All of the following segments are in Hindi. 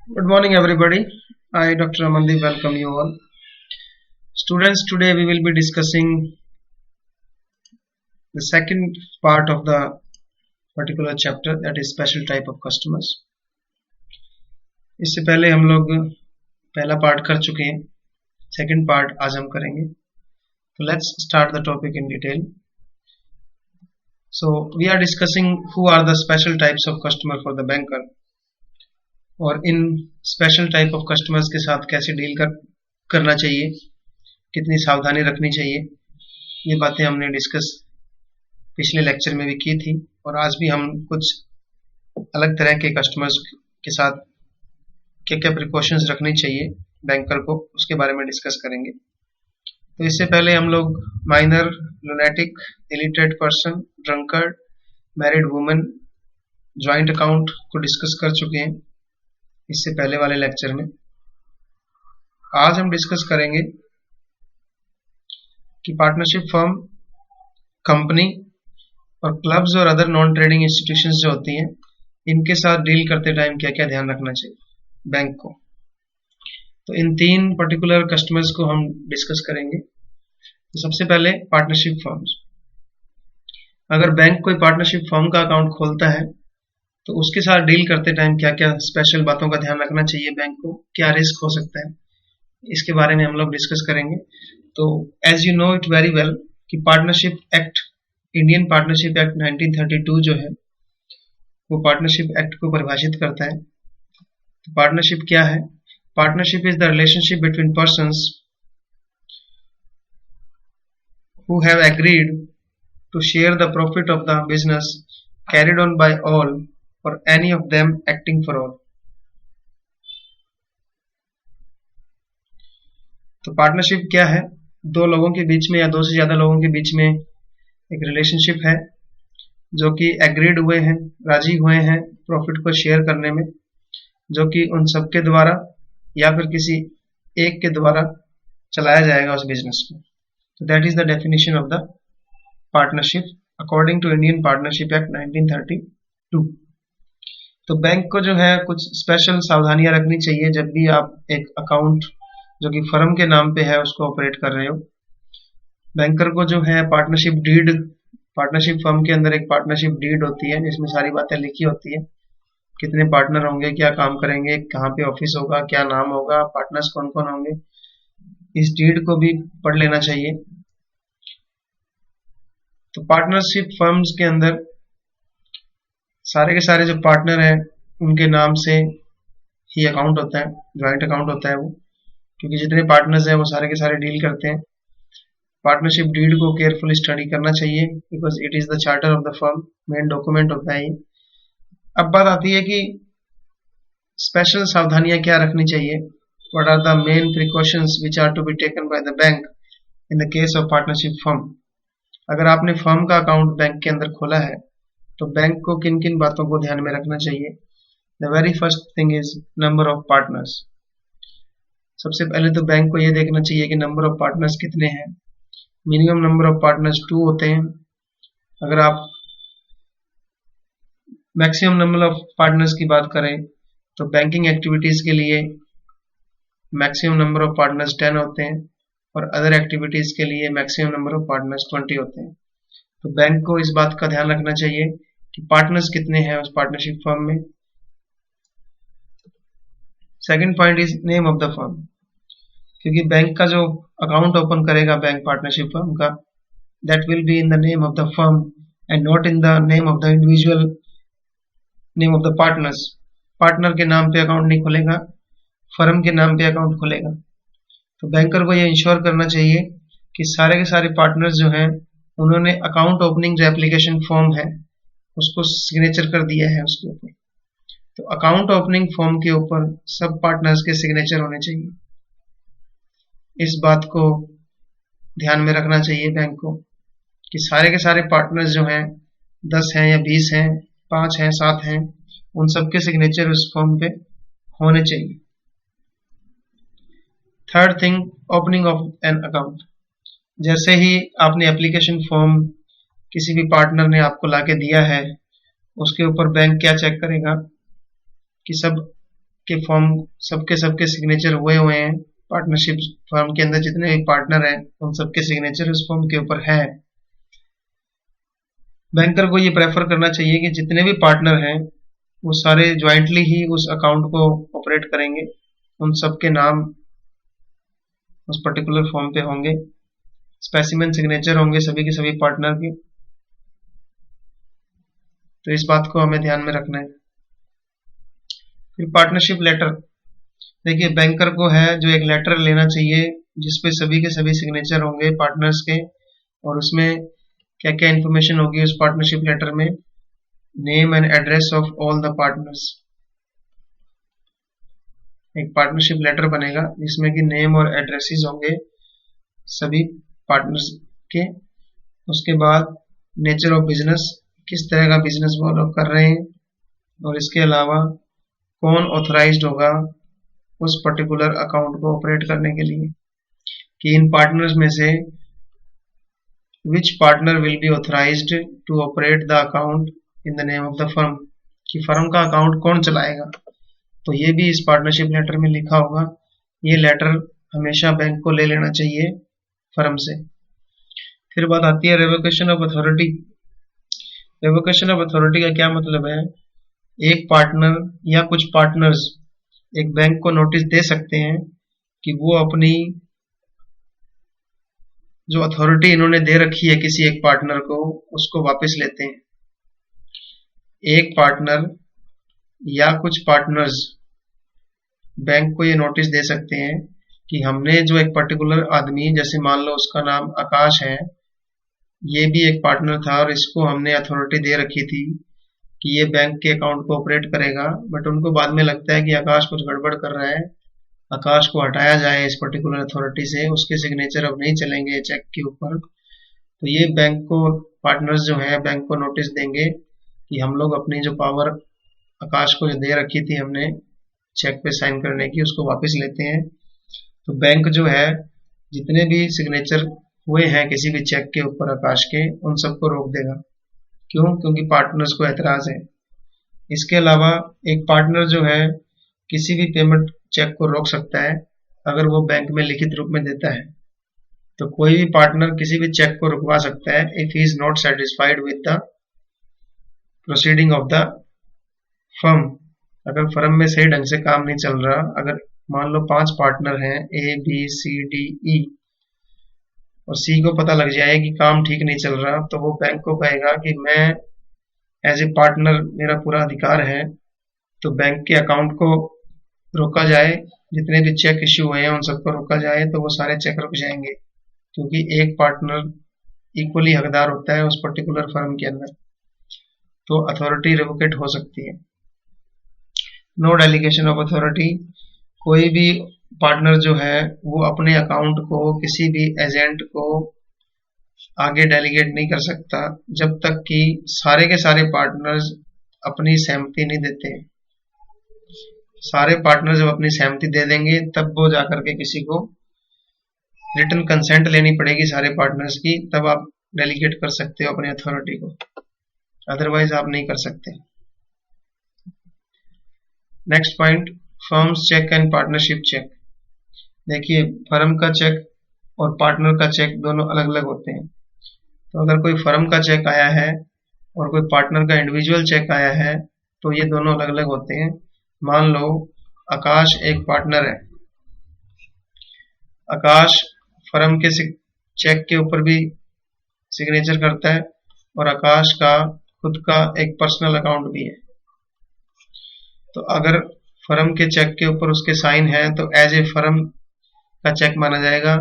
Good morning, everybody. I, Dr. Amandeep, welcome you all. Students, today we will be discussing the second part of the particular chapter, that is special type of customers. इससे पहले हम लोग पहला पार्ट कर चुके हैं, सेकंड पार्ट आज हम करेंगे. So let's start the topic in detail. So we are discussing who are the special types of customer for the banker. और इन स्पेशल टाइप ऑफ कस्टमर्स के साथ कैसे डील करना चाहिए, कितनी सावधानी रखनी चाहिए, ये बातें हमने डिस्कस पिछले लेक्चर में भी की थी. और आज भी हम कुछ अलग तरह के कस्टमर्स के साथ क्या क्या प्रिकॉशंस रखनी चाहिए बैंकर को, उसके बारे में डिस्कस करेंगे. तो इससे पहले हम लोग minor, lunatic, illiterate person, drunkard, married women, joint account को डिस्कस कर चुके हैं इससे पहले वाले लेक्चर में. आज हम डिस्कस करेंगे कि पार्टनरशिप फर्म, कंपनी और क्लब्स और अदर नॉन ट्रेडिंग इंस्टीट्यूशंस जो होती हैं, इनके साथ डील करते टाइम क्या क्या ध्यान रखना चाहिए बैंक को. तो इन तीन पर्टिकुलर कस्टमर्स को हम डिस्कस करेंगे. तो सबसे पहले पार्टनरशिप फर्म्स. अगर बैंक कोई पार्टनरशिप फर्म का अकाउंट खोलता है तो उसके साथ डील करते टाइम क्या क्या स्पेशल बातों का ध्यान रखना चाहिए बैंक को, क्या रिस्क हो सकता है, इसके बारे में हम लोग डिस्कस करेंगे. तो as you know it very well कि partnership act, Indian partnership act 1932 जो है वो पार्टनरशिप एक्ट को परिभाषित करता है. तो पार्टनरशिप क्या है? Partnership is the relationship between persons who have agreed to share the profit of the business carried on by all or any of them acting for all. तो पार्टनरशिप क्या है? दो लोगों के बीच में या दो से ज्यादा लोगों के बीच में एक रिलेशनशिप है जो कि एग्रीड हुए हैं, राजी हुए हैं प्रॉफिट को शेयर करने में, जो कि उन सबके द्वारा या फिर किसी एक के द्वारा चलाया जाएगा उस बिजनेस में. तो that is the definition of the partnership according to Indian partnership act 1932. तो बैंक को जो है कुछ स्पेशल सावधानियां रखनी चाहिए जब भी आप एक अकाउंट जो कि फर्म के नाम पे है उसको ऑपरेट कर रहे हो. बैंकर को जो है पार्टनरशिप डीड, पार्टनरशिप फर्म के अंदर एक पार्टनरशिप डीड होती है जिसमें सारी बातें लिखी होती है, कितने पार्टनर होंगे, क्या काम करेंगे, कहाँ पे ऑफिस होगा, क्या नाम होगा, पार्टनर्स कौन कौन होंगे. इस डीड को भी पढ़ लेना चाहिए. तो पार्टनरशिप फर्म्स के अंदर सारे के सारे जो पार्टनर हैं उनके नाम से ही अकाउंट होता है, ज्वाइंट अकाउंट होता है वो, क्योंकि जितने पार्टनर्स हैं वो सारे के सारे डील करते हैं. पार्टनरशिप डीड को केयरफुली स्टडी करना चाहिए because it is the charter of the firm, main document होता है ये. अब बात आती है कि स्पेशल सावधानियां क्या रखनी चाहिए, what are the main precautions which are to be taken by the bank in the case of partnership firm. अगर आपने फर्म का अकाउंट बैंक के अंदर खोला है तो बैंक को किन किन बातों को ध्यान में रखना चाहिए. The very first thing is number of partners. सबसे पहले तो बैंक को यह देखना चाहिए कि नंबर ऑफ पार्टनर्स कितने हैं. मिनिमम नंबर ऑफ पार्टनर्स 2 होते हैं. अगर आप मैक्सिमम नंबर ऑफ पार्टनर्स की बात करें तो बैंकिंग एक्टिविटीज के लिए मैक्सिमम नंबर ऑफ पार्टनर्स 10 होते हैं और अदर एक्टिविटीज के लिए मैक्सिमम नंबर ऑफ पार्टनर्स 20 होते हैं. तो बैंक को इस बात का ध्यान रखना चाहिए कि पार्टनर्स कितने हैं उस पार्टनरशिप फर्म में. Second point is name of the firm, क्योंकि बैंक का जो अकाउंट ओपन करेगा बैंक पार्टनरशिप फर्म का, that will be in the name of the firm and not in the name of the individual name of the partners. Partner के नाम पे अकाउंट नहीं खुलेगा, फर्म के नाम पे अकाउंट खुलेगा. तो बैंकर को ये इंश्योर करना चाहिए कि सारे के सारे पार्टनर्स जो हैं उन्होंने अकाउंट ओपनिंग जो एप्लीकेशन फॉर्म है उसको सिग्नेचर कर दिया है उसके ऊपर. तो अकाउंट ओपनिंग फॉर्म के ऊपर सब पार्टनर्स के सिग्नेचर होने चाहिए. इस बात को ध्यान में रखना चाहिए बैंक को कि सारे के सारे पार्टनर्स जो हैं 10 हैं या 20 हैं, 5 हैं, 7 हैं, उन सबके सिग्नेचर उस फॉर्म पे होने चाहिए. Third thing, opening of an account. जैसे ही आपने एप्लीकेशन फॉर्म किसी भी पार्टनर ने आपको लाके दिया है, उसके ऊपर बैंक क्या चेक करेगा कि सब के फॉर्म सबके सिग्नेचर हुए हैं। पार्टनरशिप फर्म के अंदर जितने भी पार्टनर हैं उन सबके सिग्नेचर उस फॉर्म के ऊपर है। बैंकर को ये प्रेफर करना चाहिए कि जितने भी पार्टनर हैं वो सारे ज्वाइंटली ही उस अकाउंट को ऑपरेट करेंगे, उन सबके नाम उस पर्टिकुलर फॉर्म पे होंगे, स्पेसिमेन सिग्नेचर होंगे सभी के सभी पार्टनर के। तो इस बात को हमें ध्यान में रखना है। फिर पार्टनरशिप लेटर, देखिए बैंकर को है जो एक लेटर लेना चाहिए जिसपे सभी के सभी सिग्नेचर होंगे पार्टनर्स के, और उसमें क्या क्या इन्फॉर्मेशन होगी उस पार्टनरशिप लेटर में, name and address of all the partners. एक पार्टनरशिप लेटर बनेगा जिसमें कि नेम और एड्रेसेस होंगे सभी पार्टनर्स के। उसके बाद नेचर ऑफ बिजनेस, किस तरह का बिजनेस वो लोग कर रहे हैं, और इसके अलावा कौन ऑथराइज्ड होगा उस पर्टिकुलर अकाउंट को ऑपरेट करने के लिए, कि इन पार्टनर्स में से which partner will be authorised to operate the account in the name of the firm, कि फर्म का अकाउंट कौन चलाएगा। तो ये भी इस पार्टनरशिप लेटर में लिखा होगा। ये लेटर हमेशा बैंक को ले लेना चाहिए फर्म से। फिर बात आती है revocation of authority. Revocation of authority का क्या मतलब है, एक पार्टनर या कुछ पार्टनर्स एक बैंक को नोटिस दे सकते हैं कि वो अपनी जो अथॉरिटी इन्होंने दे रखी है किसी एक पार्टनर को, उसको वापस लेते हैं। एक पार्टनर या कुछ पार्टनर्स बैंक को ये नोटिस दे सकते हैं कि हमने जो एक पर्टिकुलर आदमी, जैसे मान लो उसका नाम आकाश है, ये भी एक पार्टनर था और इसको हमने अथॉरिटी दे रखी थी कि ये बैंक के अकाउंट को ऑपरेट करेगा, बट उनको बाद में लगता है कि आकाश कुछ गड़बड़ कर रहा है, आकाश को हटाया जाए इस पर्टिकुलर अथॉरिटी से, उसके सिग्नेचर अब नहीं चलेंगे चेक के ऊपर। तो ये बैंक को पार्टनर्स जो है बैंक को नोटिस देंगे कि हम लोग अपनी जो पावर आकाश को जो दे रखी थी हमने चेक पे साइन करने की, उसको वापस लेते हैं। तो बैंक जो है जितने भी सिग्नेचर हुए हैं किसी भी चेक के ऊपर आकाश के, उन सबको रोक देगा। क्यों? क्योंकि पार्टनर्स को एतराज है। इसके अलावा एक पार्टनर जो है किसी भी पेमेंट चेक को रोक सकता है अगर वो बैंक में लिखित रूप में देता है। तो कोई भी पार्टनर किसी भी चेक को रुकवा सकता है if he is not satisfied with the proceeding of the firm. अगर फर्म में सही ढंग से काम नहीं चल रहा, अगर मान लो 5 पार्टनर हैं A B C D E, और सी को पता लग जाए कि काम ठीक नहीं चल रहा, तो वो बैंक को कहेगा कि मैं एज ए पार्टनर मेरा पूरा अधिकार है, तो बैंक के अकाउंट को रोका जाए, जितने भी चेक इश्यू हुए हैं उन सबको रोका जाए, तो वो सारे चेक रुक जाएंगे, क्योंकि एक पार्टनर इक्वली हकदार होता है उस पर्टिकुलर फर्म के अंदर। तो अथॉरिटी रिवोकेट हो सकती है। नो डेलीगेशन ऑफ अथॉरिटी, कोई भी पार्टनर जो है वो अपने अकाउंट को किसी भी एजेंट को आगे डेलीगेट नहीं कर सकता जब तक कि सारे के सारे पार्टनर्स अपनी सहमति नहीं देते। सारे पार्टनर जब अपनी सहमति दे देंगे तब वो जाकर के किसी को रिटन कंसेंट लेनी पड़ेगी सारे पार्टनर्स की, तब आप डेलीगेट कर सकते हो अपनी अथॉरिटी को, अदरवाइज आप नहीं कर सकते। Next point, firms check and partnership check. देखिए फर्म का चेक और पार्टनर का चेक दोनों अलग अलग होते हैं। तो अगर कोई फर्म का चेक आया है और कोई पार्टनर का इंडिविजुअल चेक आया है तो ये दोनों अलग अलग होते हैं। मान लो आकाश एक पार्टनर है, आकाश फर्म के चेक के ऊपर भी सिग्नेचर करता है और आकाश का खुद का एक पर्सनल अकाउंट भी है। तो अगर फर्म के चेक के ऊपर उसके साइन है तो एज ए फर्म का चेक माना जाएगा,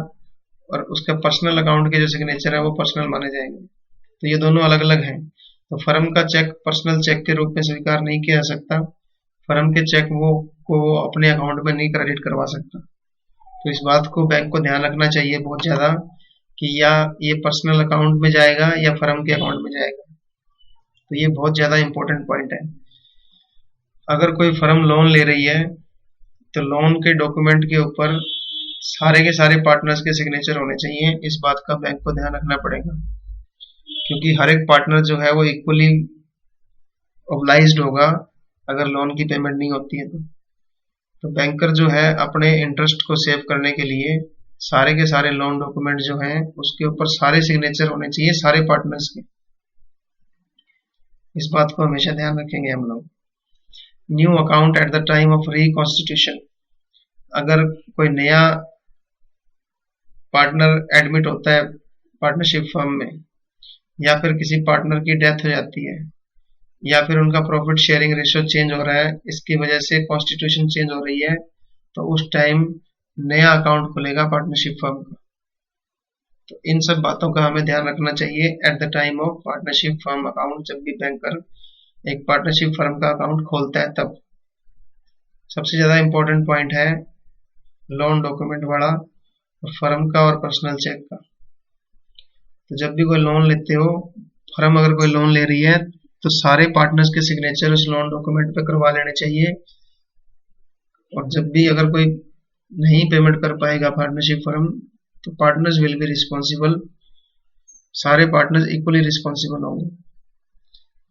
और उसका पर्सनल अकाउंट के जो सिग्नेचर है वो पर्सनल माने जाएंगे। तो ये दोनों अलग अलग हैं। तो फर्म का चेक पर्सनल चेक के रूप में स्वीकार नहीं किया जा सकता, फर्म के चेक वो को अपने अकाउंट में नहीं क्रेडिट करवा सकता। तो इस बात को बैंक को ध्यान रखना चाहिए बहुत ज्यादा कि या ये पर्सनल अकाउंट में जाएगा या फर्म के अकाउंट में जाएगा। तो ये बहुत ज्यादा इंपॉर्टेंट पॉइंट है। अगर कोई फर्म लोन ले रही है तो लोन के डॉक्यूमेंट के ऊपर सारे के सारे पार्टनर्स के सिग्नेचर होने चाहिए। इस बात का बैंक को ध्यान रखना पड़ेगा, क्योंकि हर एक पार्टनर जो है वो इक्वली ऑब्लाइज्ड होगा अगर लोन की पेमेंट नहीं होती है तो। तो बैंकर जो है अपने इंटरेस्ट को सेव करने के लिए सारे के सारे लोन डॉक्यूमेंट जो हैं उसके ऊपर सारे सिग्नेचर होने चाहिए सारे पार्टनर्स के। इस बात को हमेशा ध्यान रखेंगे हम लोग। New account at the time of reconstitution, अगर कोई नया पार्टनर एडमिट होता है पार्टनरशिप फर्म में, या फिर किसी पार्टनर की डेथ हो जाती है, या फिर उनका प्रॉफिट शेयरिंग रेशियो चेंज हो रहा है, इसकी वजह से कॉन्स्टिट्यूशन चेंज हो रही है, तो उस टाइम नया अकाउंट खुलेगा पार्टनरशिप फर्म का। तो इन सब बातों का हमें ध्यान रखना चाहिए at the time of partnership firm account. जब भी बैंकर एक पार्टनरशिप फर्म का अकाउंट खोलता है तब सबसे ज्यादा इंपॉर्टेंट पॉइंट है लोन डॉक्यूमेंट वाला, और फर्म का और पर्सनल चेक का। तो जब भी कोई लोन लेते हो, फर्म अगर कोई लोन ले रही है तो सारे पार्टनर्स के सिग्नेचर उस लोन डॉक्यूमेंट पे करवा लेने चाहिए। और जब भी अगर कोई नहीं पेमेंट कर पाएगा पार्टनरशिप फर्म, तो पार्टनर्स विल बी रिस्पॉन्सिबल, सारे पार्टनर्स इक्वली रिस्पॉन्सिबल होंगे।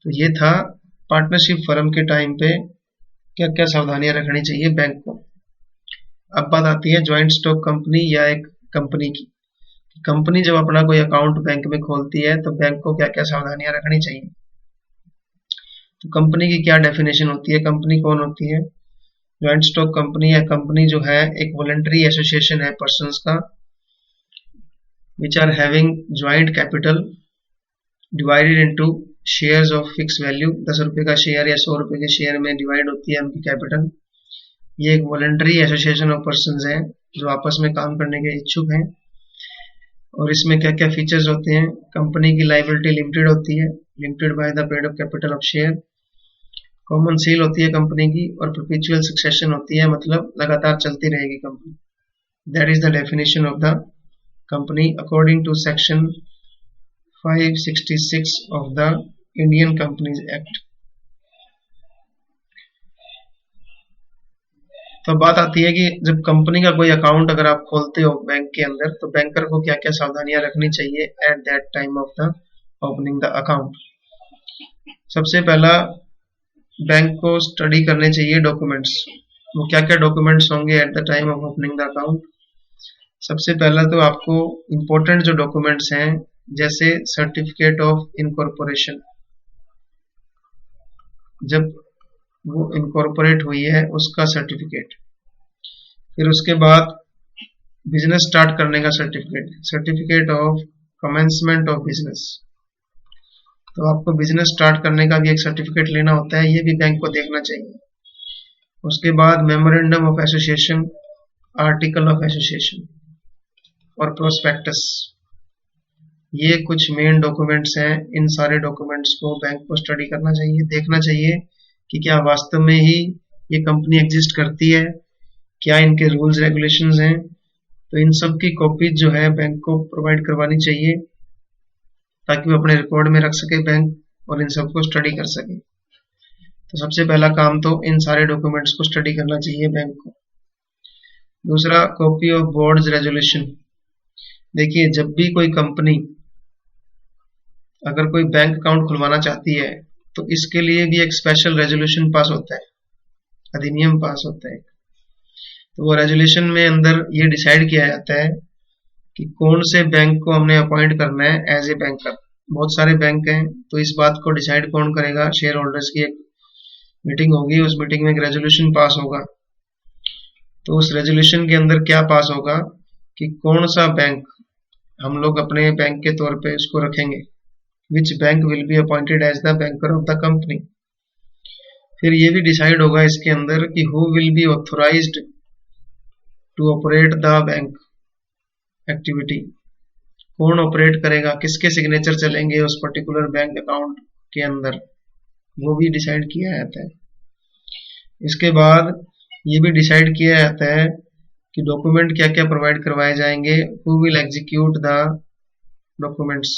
तो ये था पार्टनरशिप फर्म के टाइम पे क्या क्या सावधानियां रखनी चाहिए बैंक को। अब बात आती है ज्वाइंट स्टॉक कंपनी या एक कंपनी की। कंपनी जब अपना कोई अकाउंट बैंक में खोलती है तो बैंक को क्या क्या सावधानियां रखनी चाहिए। तो कंपनी की क्या डेफिनेशन होती है, कंपनी कौन होती है। ज्वाइंट स्टॉक कंपनी या कंपनी जो है एक वॉलंटरी एसोसिएशन है पर्सन्स का, which are having joint capital divided into shares of fix value. 10 रुपए का शेयर या 100 रुपए के शेयर में डिवाइड होती है उनकी कैपिटल। ये एक वॉलंटरी एसोसिएशन ऑफ पर्सन्स है जो आपस में काम करने के इच्छुक हैं। और इसमें क्या क्या फीचर्स होते हैं, कंपनी की लायबिलिटी लिमिटेड होती है, limited by the paid up capital of share. Common seal होती है कंपनी की, और परपेचुअल सक्सेशन होती है, मतलब लगातार चलती रहेगी company. That is the definition of the company according to section 566 of the Indian companies act. तो बात आती है कि जब कंपनी का कोई अकाउंट अगर आप खोलते हो बैंक के अंदर, तो बैंकर को क्या क्या सावधानियां रखनी चाहिए at that time of the opening the account. सबसे पहला, बैंक को स्टडी करने चाहिए डॉक्यूमेंट्स। वो क्या क्या डॉक्यूमेंट्स होंगे at the time of opening the account. सबसे पहला तो आपको इंपॉर्टेंट जो डॉक्यूमेंट्स हैं, जैसे सर्टिफिकेट ऑफ इनकॉर्पोरेशन, जब वो इनकॉर्पोरेट हुई है उसका सर्टिफिकेट। फिर उसके बाद बिजनेस स्टार्ट करने का certificate, certificate of commencement of business. तो आपको बिजनेस स्टार्ट करने का भी एक सर्टिफिकेट लेना होता है, ये भी बैंक को देखना चाहिए। उसके बाद memorandum of association, article of association और प्रोस्पेक्टस, ये कुछ मेन डॉक्यूमेंट्स हैं। इन सारे डॉक्यूमेंट्स को बैंक को स्टडी करना चाहिए, देखना चाहिए कि क्या वास्तव में ही ये कंपनी एग्जिस्ट करती है, क्या इनके रूल्स रेगुलेशंस हैं। तो इन सब की कॉपी जो है बैंक को प्रोवाइड करवानी चाहिए, ताकि वो अपने रिकॉर्ड में रख सके बैंक, और इन सबको स्टडी कर सके। तो सबसे पहला काम तो इन सारे डॉक्यूमेंट्स को स्टडी करना चाहिए बैंक को। दूसरा, कॉपी ऑफ बोर्ड्स रेजोल्यूशन। देखिए, जब भी कोई कंपनी अगर कोई बैंक अकाउंट खुलवाना चाहती है, तो इसके लिए भी एक स्पेशल रेजोल्यूशन पास होता है, अधिनियम पास होता है। तो वो रेजोल्यूशन में अंदर ये डिसाइड किया जाता है कि कौन से बैंक को हमने अपॉइंट करना है एज ए बैंकर। बहुत सारे बैंक हैं, तो इस बात को डिसाइड कौन करेगा, शेयर होल्डर्स की एक मीटिंग होगी, उस मीटिंग में एक रेजोल्यूशन पास होगा। तो उस रेजोल्यूशन के अंदर क्या पास होगा कि कौन सा बैंक हम लोग अपने बैंक के तौर पे उसको रखेंगे, which bank will be appointed as the banker of the company. फिर ये भी डिसाइड होगा इसके अंदर कि who will be authorized to operate the bank activity, कौन ऑपरेट करेगा, किसके सिग्नेचर चलेंगे उस पर्टिकुलर बैंक अकाउंट के अंदर, वो भी डिसाइड किया जाता है। इसके बाद ये भी डिसाइड किया जाता है कि डॉक्यूमेंट क्या क्या प्रोवाइड करवाए जाएंगे, who will execute the documents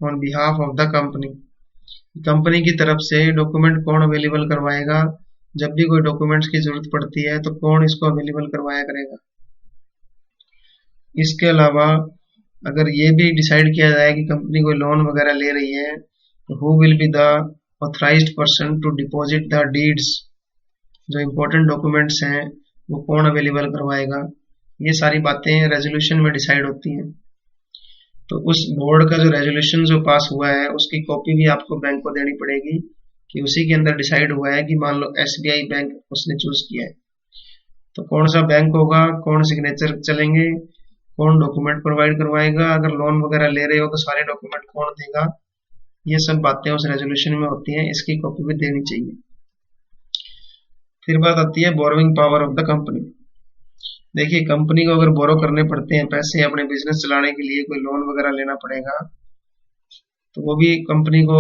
on behalf of the company. Company की तरफ से डॉक्यूमेंट कौन अवेलेबल करवाएगा, जब भी कोई डॉक्यूमेंट्स की जरूरत पड़ती है तो कौन इसको अवेलेबल करवाया करेगा। इसके अलावा अगर ये भी डिसाइड किया जाए कि कंपनी कोई लोन वगैरह ले रही है, तो who will be the authorized person to deposit the deeds जो इम्पोर्टेंट डॉक्यूमेंट्स हैं वो कौन अवेलेबल करवाएगा, ये सारी बातें रेजोल्यूशन में डिसाइड होती हैं। तो उस बोर्ड का जो रेजोल्यूशन जो पास हुआ है उसकी कॉपी भी आपको बैंक को देनी पड़ेगी कि उसी के अंदर डिसाइड हुआ है कि मान लो SBI बैंक उसने चूज किया है, तो कौन सा बैंक होगा, कौन सिग्नेचर चलेंगे, कौन डॉक्यूमेंट प्रोवाइड करवाएगा, अगर लोन वगैरह ले रहे हो तो सारे डॉक्यूमेंट कौन देगा, ये सब बातें उस रेजोल्यूशन में होती हैं, इसकी कॉपी भी देनी चाहिए। फिर बात आती है borrowing power of the company. देखिए कंपनी को अगर बोरो करने पड़ते हैं पैसे अपने बिजनेस चलाने के लिए, कोई लोन वगैरह लेना पड़ेगा, तो वो भी कंपनी को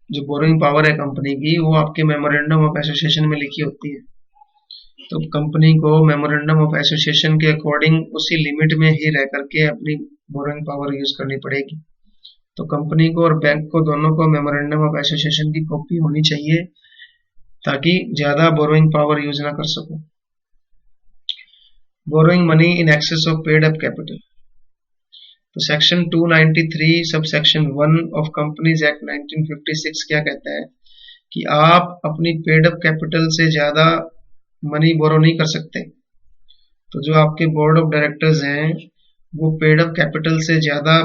जो बोरोइंग पावर है कंपनी की वो आपके मेमोरेंडम ऑफ एसोसिएशन में लिखी होती है। तो कंपनी को मेमोरेंडम ऑफ एसोसिएशन के अकॉर्डिंग उसी लिमिट में ही रह करके अपनी बोरोइंग पावर यूज करनी पड़ेगी। तो कंपनी को और बैंक को दोनों को मेमोरेंडम ऑफ एसोसिएशन की कॉपी होनी चाहिए ताकि ज्यादा बोरोइंग पावर यूज ना कर सको। Borrowing money in excess of paid up capital. तो section 293 sub section 1 of companies act 1956 क्या कहता है कि आप अपनी पेड अप कैपिटल से ज्यादा मनी बोरो नहीं कर सकते। तो जो आपके बोर्ड ऑफ डायरेक्टर्स हैं वो पेड अप कैपिटल से ज्यादा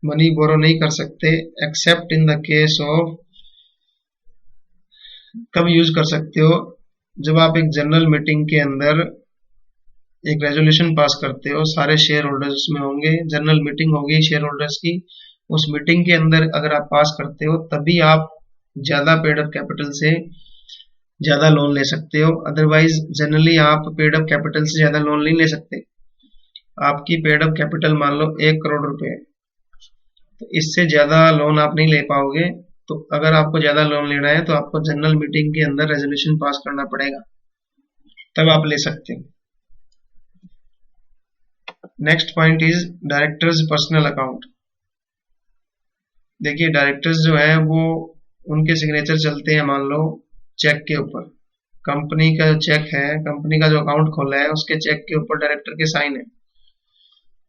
मनी बोरो नहीं कर सकते, accept in the case of, कब यूज कर सकते हो, जब आप एक जनरल मीटिंग के अंदर एक रेजोल्यूशन पास करते हो, सारे शेयर होल्डर्स उसमें होंगे, जनरल मीटिंग होगी शेयर होल्डर्स की, उस मीटिंग के अंदर अगर आप पास करते हो तभी आप ज्यादा पेड अप कैपिटल से ज्यादा लोन ले सकते हो। अदरवाइज जनरली आप पेड अप कैपिटल से ज्यादा लोन नहीं ले सकते। आपकी पेड अप कैपिटल मान लो 1 करोड़ रुपए है, तो इससे ज्यादा लोन आप नहीं ले पाओगे। तो अगर आपको ज्यादा लोन लेना है तो आपको जनरल मीटिंग के अंदर रेजोल्यूशन पास करना पड़ेगा, तब आप ले सकते हैं। Next point is directors personal account. देखिए डायरेक्टर्स जो है वो उनके सिग्नेचर चलते हैं मान लो चेक के ऊपर। कंपनी का जो चेक है, कंपनी का जो अकाउंट खोला है उसके चेक के ऊपर डायरेक्टर के साइन है।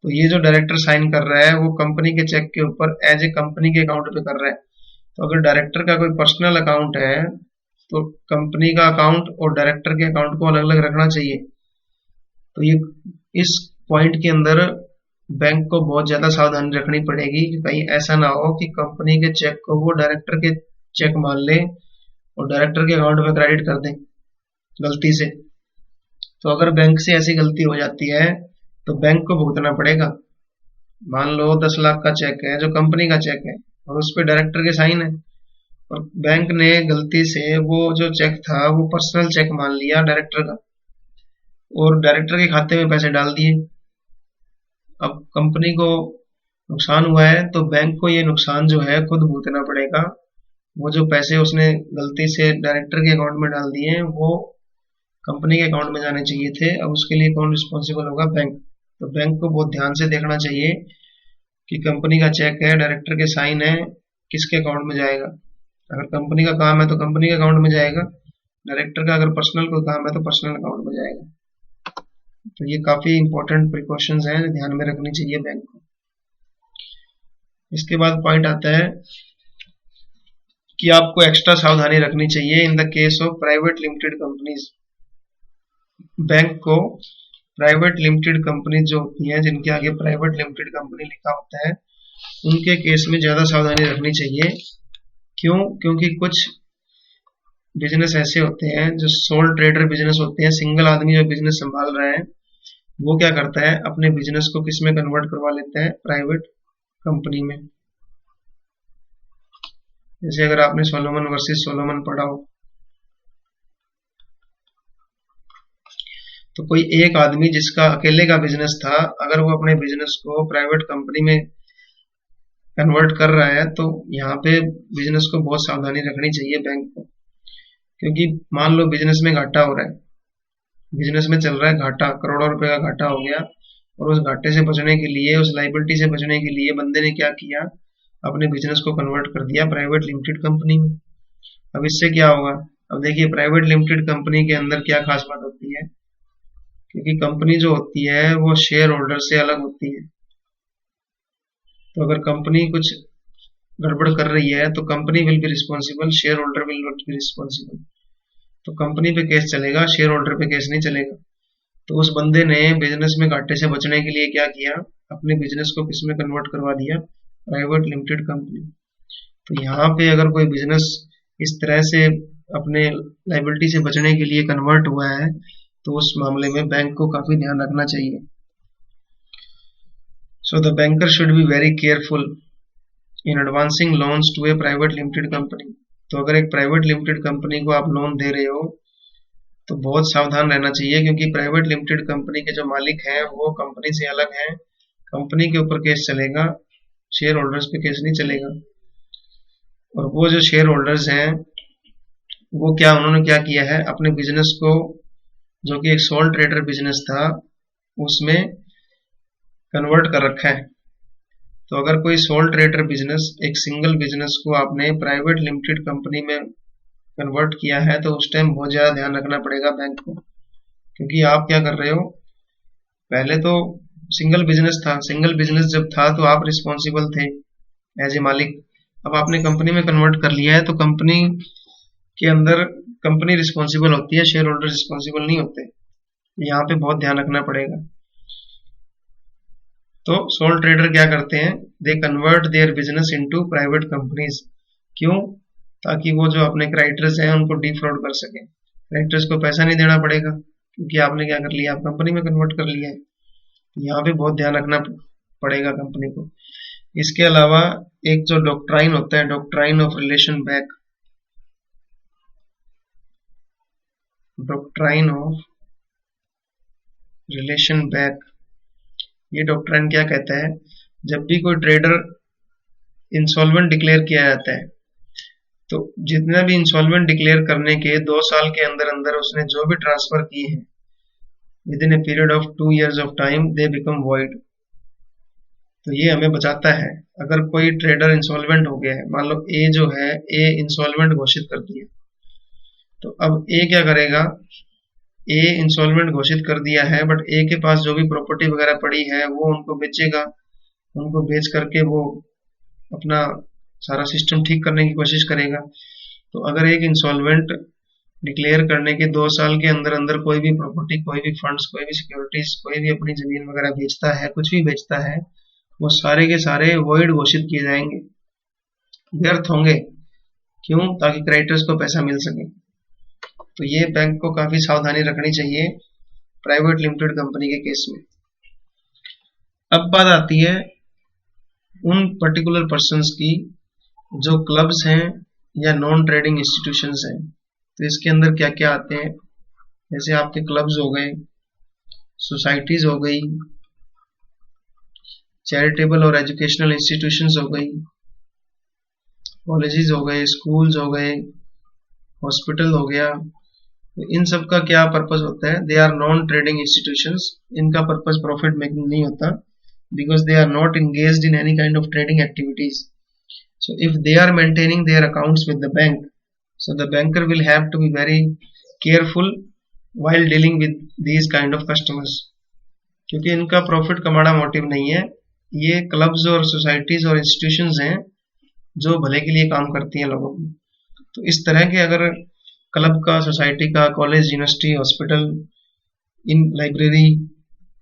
तो ये जो डायरेक्टर साइन कर रहा है वो कंपनी के चेक के ऊपर एज ए कंपनी के अकाउंट पे कर रहा है। तो अगर डायरेक्टर का कोई पर्सनल अकाउंट है तो कंपनी का अकाउंट और डायरेक्टर के अकाउंट को अलग अलग रखना चाहिए। तो ये इस पॉइंट के अंदर बैंक को बहुत ज्यादा सावधानी रखनी पड़ेगी कि कहीं ऐसा ना हो कि कंपनी के चेक को वो डायरेक्टर के चेक मान ले और डायरेक्टर के अकाउंट में क्रेडिट कर दें गलती से। तो अगर बैंक से ऐसी गलती हो जाती है तो बैंक को भुगतना पड़ेगा। मान लो 10 लाख का चेक है जो कंपनी का चेक है और उस पर डायरेक्टर के साइन है, और बैंक ने गलती से वो जो चेक था वो पर्सनल चेक मान लिया डायरेक्टर का और डायरेक्टर के खाते में पैसे डाल दिए। अब कंपनी को नुकसान हुआ है तो बैंक को ये नुकसान जो है खुद भुगतना पड़ेगा। वो जो पैसे उसने गलती से डायरेक्टर के अकाउंट में डाल दिए हैं वो कंपनी के अकाउंट में जाने चाहिए थे। अब उसके लिए कौन रिस्पॉन्सिबल होगा? बैंक। तो बैंक को बहुत ध्यान से देखना चाहिए कि कंपनी का चेक है, डायरेक्टर के साइन है, किसके अकाउंट में जाएगा। अगर कंपनी का काम है तो कंपनी के अकाउंट में जाएगा, डायरेक्टर का अगर पर्सनल कोई काम है तो पर्सनल अकाउंट में जाएगा। तो ये काफी इंपॉर्टेंट प्रिकॉशंस हैं, ध्यान में रखनी चाहिए बैंक को। इसके बाद पॉइंट आता है कि आपको एक्स्ट्रा सावधानी रखनी चाहिए इन the case of private limited companies. Bank को प्राइवेट लिमिटेड कंपनी जो होती हैं जिनके आगे प्राइवेट लिमिटेड कंपनी लिखा होता है उनके केस में ज्यादा सावधानी रखनी चाहिए। क्यों? क्योंकि कुछ बिजनेस ऐसे होते हैं जो सोल ट्रेडर बिजनेस होते हैं, सिंगल आदमी जो बिजनेस संभाल रहा है वो क्या करता है अपने बिजनेस को किस में कन्वर्ट करवा लेता है? प्राइवेट कंपनी में। जैसे अगर आपने सोलोमन वर्सेस सोलोमन पढ़ा हो तो कोई एक आदमी जिसका अकेले का बिजनेस था अगर वो अपने बिजनेस को प्राइवेट कंपनी में कन्वर्ट कर रहा है तो यहाँ पे बिजनेस को बहुत सावधानी रखनी चाहिए बैंक को। क्योंकि मान लो बिजनेस में घाटा हो रहा है, बिजनेस में चल रहा है घाटा, करोड़ों रुपए का घाटा हो गया, और उस घाटे से बचने के लिए, उस लाइबिलिटी से बचने के लिए बंदे ने क्या किया, अपने बिजनेस को कन्वर्ट कर दिया प्राइवेट लिमिटेड कंपनी में। अब इससे क्या होगा? अब देखिए प्राइवेट लिमिटेड कंपनी के अंदर क्या खास बात होती है, क्योंकि कंपनी जो होती है वो शेयर होल्डर से अलग होती है। तो अगर कंपनी कुछ गड़बड़ कर रही है तो company will be responsible, share holder will not be responsible. तो कंपनी पे केस चलेगा, शेयर होल्डर पे केस नहीं चलेगा। तो उस बंदे ने बिजनेस में घाटे से बचने के लिए क्या किया, अपने बिजनेस को किस में कन्वर्ट करवा दिया, प्राइवेट लिमिटेड कंपनी। तो यहाँ पे अगर कोई बिजनेस इस तरह से अपने लाइबिलिटी से बचने के लिए कन्वर्ट हुआ है तो उस मामले में बैंक को काफी ध्यान रखना चाहिए। So the banker should be very careful in advancing loans to a private limited company. तो अगर एक प्राइवेट लिमिटेड कंपनी को आप लोन दे रहे हो तो बहुत सावधान रहना चाहिए, क्योंकि प्राइवेट लिमिटेड कंपनी के जो मालिक हैं वो कंपनी से अलग हैं। कंपनी के ऊपर केस चलेगा, शेयर होल्डर्स पे केस नहीं चलेगा। और वो जो शेयर होल्डर्स हैं वो उन्होंने क्या किया है, अपने बिजनेस को जो कि एक सोल ट्रेडर बिजनेस था उसमें कन्वर्ट कर रखा है। तो अगर कोई सोल ट्रेडर बिजनेस, एक सिंगल बिजनेस को आपने प्राइवेट लिमिटेड कंपनी में कन्वर्ट किया है तो उस टाइम बहुत ज्यादा ध्यान रखना पड़ेगा बैंक को, क्योंकि आप क्या कर रहे हो, पहले तो सिंगल बिजनेस था, सिंगल बिजनेस जब था तो आप रिस्पॉन्सिबल थे एज ए मालिक। अब आपने कंपनी में कन्वर्ट कर लिया है तो कंपनी के अंदर कंपनी रिस्पॉन्सिबल होती है, शेयर होल्डर रिस्पॉन्सिबल नहीं होते। यहाँ पे बहुत ध्यान रखना पड़ेगा। तो सोल ट्रेडर क्या करते हैं, they convert their business into private companies. क्यों? ताकि वो जो अपने क्राइटर्स हैं उनको डिफ्रॉड कर सके, क्राइटर्स को पैसा नहीं देना पड़ेगा, क्योंकि आपने क्या कर लिया, आप कंपनी में कन्वर्ट कर लिया है। यहाँ पे बहुत ध्यान रखना पड़ेगा कंपनी को। इसके अलावा एक जो डॉक्ट्राइन होता है, doctrine of relation back, doctrine of relation back, ये डॉक्ट्राइन क्या कहता है, जब भी कोई ट्रेडर इंसॉल्वेंट डिक्लेयर किया जाता है तो जितना भी इंसॉल्वेंट डिक्लेयर करने के 2 साल के अंदर अंदर उसने जो भी ट्रांसफर किए हैं with in a period of 2 years of time they become void. तो ये हमें बचाता है। अगर कोई ट्रेडर इंसॉल्वेंट हो गया है, मान लो ए जो है, ए इंसॉल्वेंट घोषित कर दिया, तो अब ए क्या करेगा, ए इंसॉल्वेंट घोषित कर दिया है बट ए के पास जो भी प्रॉपर्टी वगैरह पड़ी है वो उनको बेचेगा, उनको बेच करके वो अपना सारा सिस्टम ठीक करने की कोशिश करेगा। तो अगर एक इंसॉल्वेंट डिक्लेयर करने के 2 साल के अंदर अंदर कोई भी प्रॉपर्टी, कोई भी फंड्स, कोई भी सिक्योरिटीज, कोई भी अपनी जमीन वगैरह बेचता है, कुछ भी बेचता है, वो सारे के सारे वॉइड घोषित किए जाएंगे, व्यर्थ होंगे। क्यों? ताकि क्रेडिटर्स को पैसा मिल सके। तो ये बैंक को काफी सावधानी रखनी चाहिए प्राइवेट लिमिटेड कंपनी के केस में। अब बात आती है उन पर्टिकुलर पर्संस की जो क्लब्स हैं या नॉन ट्रेडिंग इंस्टीट्यूशंस हैं। तो इसके अंदर क्या क्या आते हैं, जैसे आपके क्लब्स हो गए, सोसाइटीज हो गई, चैरिटेबल और एजुकेशनल इंस्टीट्यूशंस हो गई, कॉलेजेस हो गए, स्कूल्स हो गए, हॉस्पिटल हो गया। तो इन सब का क्या पर्पस होता है, they are non trading institutions. इनका पर्पस प्रॉफिट मेकिंग नहीं होता, because they are not engaged in any kind of trading activities. So if they are maintaining their accounts with the bank, so the banker will have to be very careful while dealing with these kind of customers, क्योंकि इनका प्रॉफिट कमाना मोटिव नहीं है। ये क्लब्स और सोसाइटीज और इंस्टीट्यूशंस हैं जो भले के लिए काम करती हैं लोगों की। तो इस तरह के अगर क्लब का, सोसाइटी का, कॉलेज, यूनिवर्सिटी, हॉस्पिटल, इन लाइब्रेरी,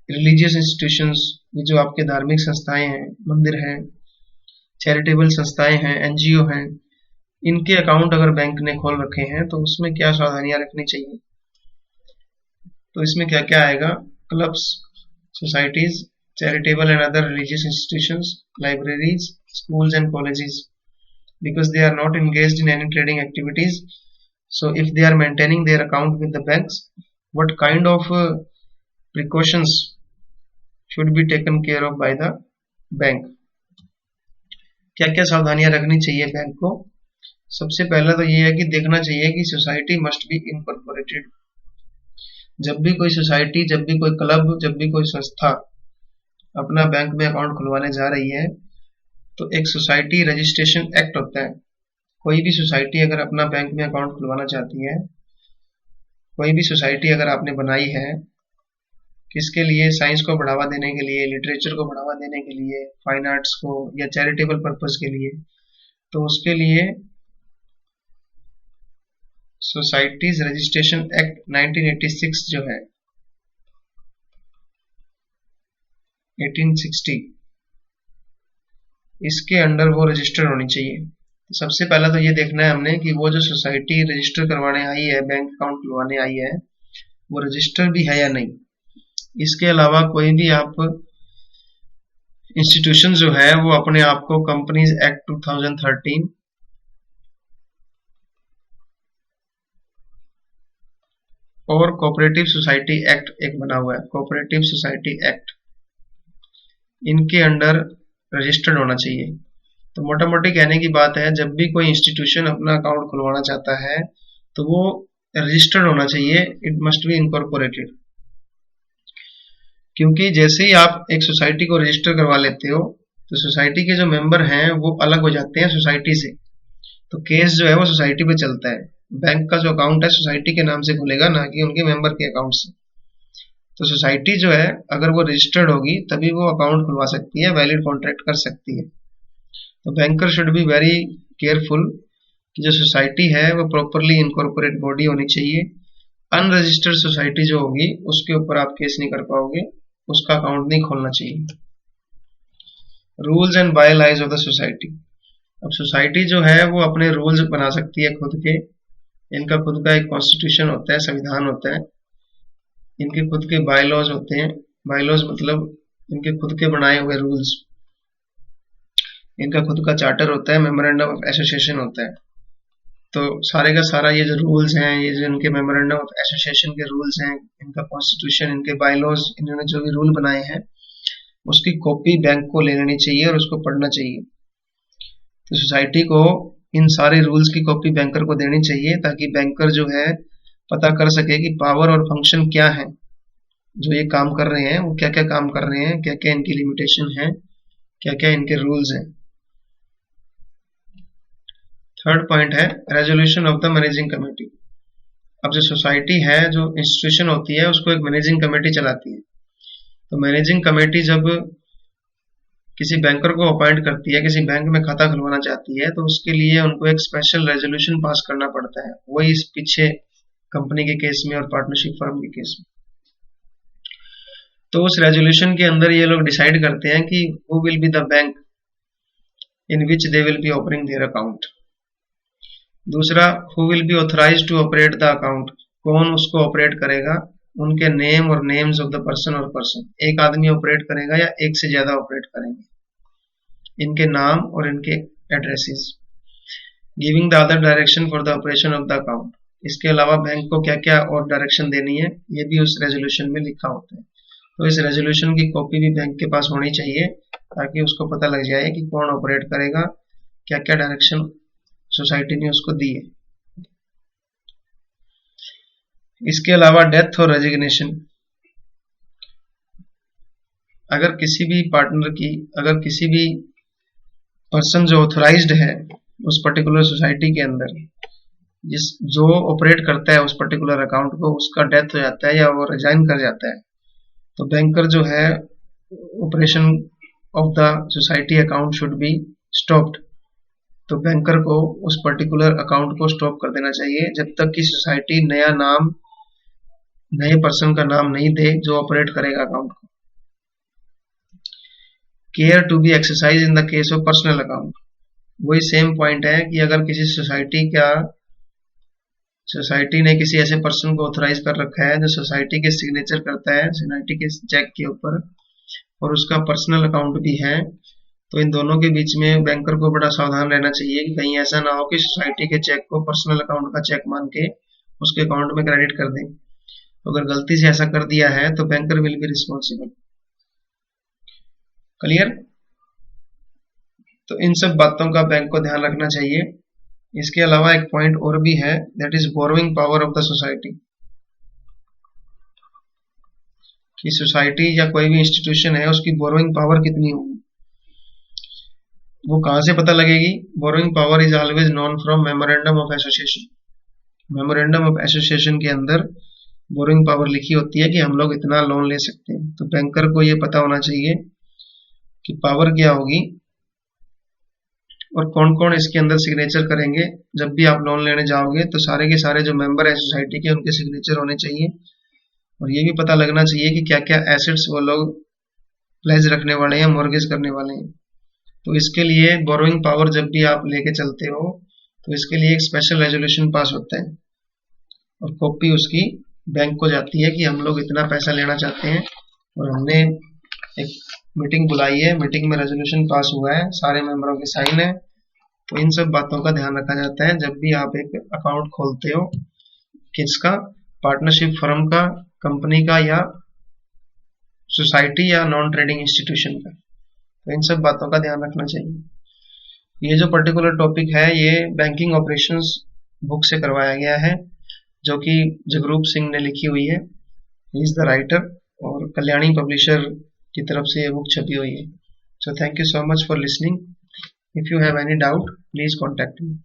रिलीजियस इंस्टीट्यूशंस, ये जो आपके धार्मिक संस्थाएं हैं, मंदिर हैं, चैरिटेबल संस्थाएं हैं, एनजीओ हैं, इनके अकाउंट अगर बैंक ने खोल रखे हैं तो उसमें क्या सावधानियां रखनी चाहिए। तो इसमें क्या क्या आएगा, clubs, societies, charitable and other religious institutions, libraries, schools and colleges, because they are not engaged in any trading activities. So if they are maintaining their account with the banks, what kind of precautions should be taken care of by the bank? क्या क्या सावधानियां रखनी चाहिए बैंक को। सबसे पहला तो ये है कि देखना चाहिए कि सोसाइटी मस्ट बी इनकॉर्पोरेटेड। जब भी कोई सोसाइटी, जब भी कोई क्लब, जब भी कोई संस्था अपना बैंक में अकाउंट खुलवाने जा रही है तो एक सोसाइटी रजिस्ट्रेशन एक्ट होता है। कोई भी सोसाइटी अगर अपना बैंक में अकाउंट खुलवाना चाहती है, कोई भी सोसाइटी अगर आपने बनाई है, किसके लिए, साइंस को बढ़ावा देने के लिए, लिटरेचर को बढ़ावा देने के लिए, फाइन आर्ट्स को, या चैरिटेबल पर्पस के लिए, तो उसके लिए सोसाइटीज रजिस्ट्रेशन एक्ट 1986 जो है 1860, इसके अंडर वो रजिस्टर होनी चाहिए। तो सबसे पहला तो ये देखना है हमने कि वो जो सोसाइटी रजिस्टर करवाने आई है, बैंक अकाउंट खुलवाने आई है, वो रजिस्टर भी है या नहीं। इसके अलावा कोई भी आप इंस्टीट्यूशन जो है वो अपने आप को कंपनीज एक्ट 2013 और कोऑपरेटिव सोसाइटी एक्ट एक बना हुआ है, कोऑपरेटिव सोसाइटी एक्ट, इनके अंडर रजिस्टर्ड होना चाहिए। तो मोटा मोटी कहने की बात है, जब भी कोई इंस्टीट्यूशन अपना अकाउंट खुलवाना चाहता है तो वो रजिस्टर्ड होना चाहिए, इट मस्ट बी इनकॉर्पोरेटेड। क्योंकि जैसे ही आप एक सोसाइटी को रजिस्टर करवा लेते हो तो सोसाइटी के जो मेंबर हैं वो अलग हो जाते हैं सोसाइटी से, तो केस जो है वो सोसाइटी पे चलता है। बैंक का जो अकाउंट है सोसाइटी के नाम से खुलेगा, ना कि उनके मेंबर के अकाउंट से। तो सोसाइटी जो है अगर वो रजिस्टर्ड होगी तभी वो अकाउंट खुलवा सकती है, वैलिड कॉन्ट्रैक्ट कर सकती है। तो banker should be very careful कि जो सोसाइटी है वो प्रॉपरली इनकॉर्पोरेट बॉडी होनी चाहिए। अनरजिस्टर्ड सोसाइटी जो होगी उसके ऊपर आप केस नहीं कर पाओगे, उसका अकाउंट नहीं खोलना चाहिए। Rules and by laws of the society. अब सोसाइटी जो है वो अपने रूल्स बना सकती है खुद के, इनका खुद का एक कॉन्स्टिट्यूशन होता है, संविधान होता है, इनके खुद के बायलॉज होते हैं। बायलॉज मतलब इनके खुद के बनाए हुए रूल्स, इनका खुद का चार्टर होता है, मेमोरेंडम ऑफ एसोसिएशन होता है। तो सारे का सारा ये जो रूल्स हैं, ये जो इनके मेमोरेंडम ऑफ एसोसिएशन के रूल्स हैं, इनका कॉन्स्टिट्यूशन, इनके बायलॉज, इन्होंने जो भी रूल बनाए हैं उसकी कॉपी बैंक को ले लेनी चाहिए और उसको पढ़ना चाहिए। तो सोसाइटी को इन सारे रूल्स की कॉपी बैंकर को देनी चाहिए ताकि बैंकर जो है पता कर सके कि पावर और फंक्शन क्या है, जो ये काम कर रहे हैं वो क्या क्या काम कर रहे हैं, क्या क्या इनकी लिमिटेशन है, क्या क्या इनके रूल्स हैं। थर्ड पॉइंट है resolution of the managing committee. अब जो सोसाइटी है, जो इंस्टीट्यूशन होती है, उसको एक मैनेजिंग कमेटी चलाती है। तो मैनेजिंग कमेटी जब किसी बैंकर को अपॉइंट करती है, किसी बैंक में खाता खुलवाना चाहती है, तो उसके लिए उनको एक स्पेशल रेजोल्यूशन पास करना पड़ता है। वही इस पीछे कंपनी के केस में और पार्टनरशिप फर्म के केस में। तो उस रेजोल्यूशन के अंदर ये लोग डिसाइड करते हैं कि who will be the bank in which they will be opening their account. दूसरा, who will be authorised to operate the account, कौन उसको ऑपरेट करेगा, उनके नेम और नेम्स ऑफ द पर्सन और पर्सन, एक आदमी ऑपरेट करेगा या एक से ज्यादा ऑपरेट करेंगे, इनके नाम और इनके addresses. Giving the other direction for the operation of the account. इसके अलावा बैंक को क्या क्या और डायरेक्शन देनी है ये भी उस रेजोल्यूशन में लिखा होता है। तो इस रेजोल्यूशन की कॉपी भी बैंक के पास होनी चाहिए ताकि उसको पता लग जाए कि कौन ऑपरेट करेगा, क्या क्या डायरेक्शन सोसाइटी ने उसको दी है। इसके अलावा डेथ और रेजिग्नेशन। अगर किसी भी पार्टनर की, अगर किसी भी पर्सन जो ऑथराइज्ड है उस पर्टिकुलर सोसाइटी के अंदर, जो ऑपरेट करता है उस पर्टिकुलर अकाउंट को, उसका डेथ हो जाता है या वो रिजाइन कर जाता है, तो बैंकर जो है operation of the society account should be stopped. तो बैंकर को उस पर्टिकुलर अकाउंट को स्टॉप कर देना चाहिए जब तक कि सोसाइटी नया नाम, नए पर्सन का नाम नहीं दे जो ऑपरेट करेगा अकाउंट को। Care to be exercise in the case of personal account. वही सेम पॉइंट है कि अगर किसी सोसाइटी ने किसी ऐसे पर्सन को ऑथराइज कर रखा है जो सोसाइटी के सिग्नेचर करता है सोसाइटी के चेक के ऊपर, और उसका पर्सनल अकाउंट भी है, तो इन दोनों के बीच में बैंकर को बड़ा सावधान रहना चाहिए कि कहीं ऐसा ना हो कि सोसाइटी के चेक को पर्सनल अकाउंट का चेक मान के उसके अकाउंट में क्रेडिट कर दें। तो अगर गलती से ऐसा कर दिया है तो banker will be responsible. Clear? तो इन सब बातों का बैंक को ध्यान रखना चाहिए। इसके अलावा एक पॉइंट और भी है, that is borrowing power of the society. कि सोसाइटी या कोई भी इंस्टीट्यूशन है उसकी बोरोइंग पावर कितनी होगी, वो कहां से पता लगेगी? Borrowing power is always known from memorandum of association. Memorandum of association के अंदर बोरोइंग पावर लिखी होती है कि हम लोग इतना लोन ले सकते हैं। तो बैंकर को ये पता होना चाहिए कि पावर क्या होगी और कौन कौन इसके अंदर सिग्नेचर करेंगे। जब भी आप लोन लेने जाओगे तो सारे के सारे जो मेंबर हैं सोसाइटी के, उनके सिग्नेचर होने चाहिए। और ये भी पता लगना चाहिए कि क्या क्या एसेट्स वो लोग प्लेज रखने वाले हैं, मॉर्गेज करने वाले हैं। तो इसके लिए बोरोइंग पावर जब भी आप लेके चलते हो तो इसके लिए एक स्पेशल रेजोल्यूशन पास होता है और कॉपी उसकी बैंक को जाती है कि हम लोग इतना पैसा लेना चाहते हैं और हमने एक मीटिंग बुलाई है, मीटिंग में रेजोल्यूशन पास हुआ है, सारे मेंबरों के साइन है। तो इन सब बातों का ध्यान रखा जाता है जब भी आप एक अकाउंट खोलते हो, किसका, पार्टनरशिप फर्म का, कंपनी का, या सोसाइटी या नॉन ट्रेडिंग इंस्टीट्यूशन का। तो इन सब बातों का ध्यान रखना चाहिए। ये जो पर्टिकुलर टॉपिक है ये बैंकिंग ऑपरेशंस बुक से करवाया गया है, जो कि जगरूप सिंह ने लिखी हुई है, ही इज द राइटर, और कल्याणी पब्लिशर की तरफ से ये बुक छपी हुई है। So thank you so much for listening. If you have any doubt please contact me.